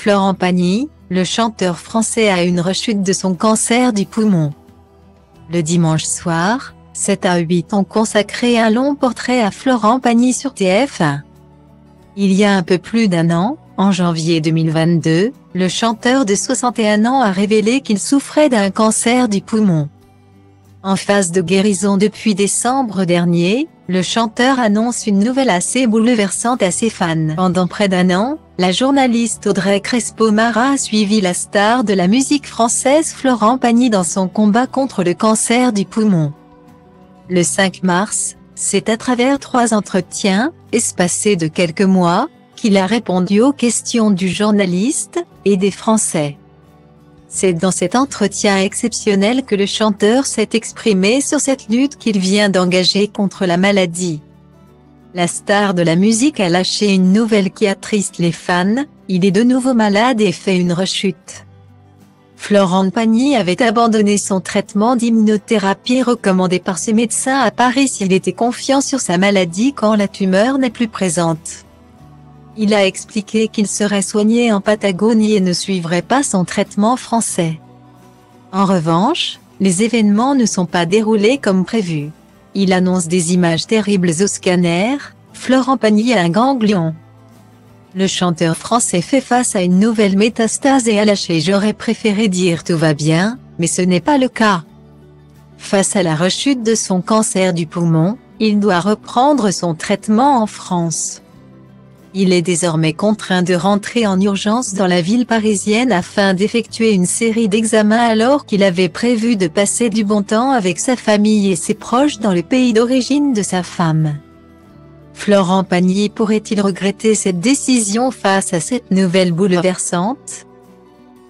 Florent Pagny, le chanteur français a une rechute de son cancer du poumon. Le dimanche soir, 7 à 8 ont consacré un long portrait à Florent Pagny sur TF1. Il y a un peu plus d'un an, en janvier 2022, le chanteur de 61 ans a révélé qu'il souffrait d'un cancer du poumon. En phase de guérison depuis décembre dernier, le chanteur annonce une nouvelle assez bouleversante à ses fans. Pendant près d'un an, la journaliste Audrey Crespo-Mara a suivi la star de la musique française Florent Pagny dans son combat contre le cancer du poumon. Le 5 mars, c'est à travers 3 entretiens, espacés de quelques mois, qu'il a répondu aux questions du journaliste et des Français. C'est dans cet entretien exceptionnel que le chanteur s'est exprimé sur cette lutte qu'il vient d'engager contre la maladie. La star de la musique a lâché une nouvelle qui attriste les fans, il est de nouveau malade et fait une rechute. Florent Pagny avait abandonné son traitement d'immunothérapie recommandé par ses médecins à Paris s'il était confiant sur sa maladie quand la tumeur n'est plus présente. Il a expliqué qu'il serait soigné en Patagonie et ne suivrait pas son traitement français. En revanche, les événements ne sont pas déroulés comme prévu. Il annonce des images terribles au scanner, Florent Pagny a un ganglion. Le chanteur français fait face à une nouvelle métastase et a lâché « J'aurais préféré dire tout va bien, mais ce n'est pas le cas ». Face à la rechute de son cancer du poumon, il doit reprendre son traitement en France. Il est désormais contraint de rentrer en urgence dans la ville parisienne afin d'effectuer une série d'examens alors qu'il avait prévu de passer du bon temps avec sa famille et ses proches dans le pays d'origine de sa femme. Florent Pagny pourrait-il regretter cette décision face à cette nouvelle bouleversante?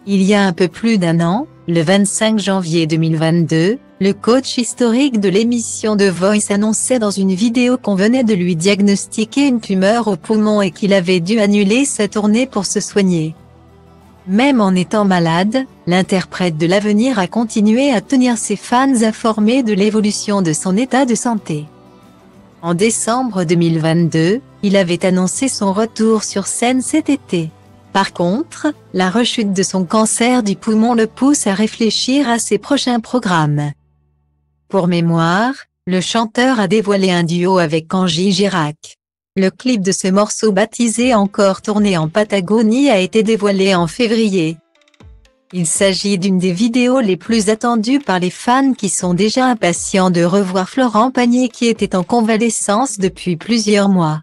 Il y a un peu plus d'un an, le 25 janvier 2022, le coach historique de l'émission The Voice annonçait dans une vidéo qu'on venait de lui diagnostiquer une tumeur au poumon et qu'il avait dû annuler sa tournée pour se soigner. Même en étant malade, l'interprète de l'avenir a continué à tenir ses fans informés de l'évolution de son état de santé. En décembre 2022, il avait annoncé son retour sur scène cet été. Par contre, la rechute de son cancer du poumon le pousse à réfléchir à ses prochains programmes. Pour mémoire, le chanteur a dévoilé un duo avec Angie Girac. Le clip de ce morceau baptisé Encore tourné en Patagonie a été dévoilé en février. Il s'agit d'une des vidéos les plus attendues par les fans qui sont déjà impatients de revoir Florent Pagny qui était en convalescence depuis plusieurs mois.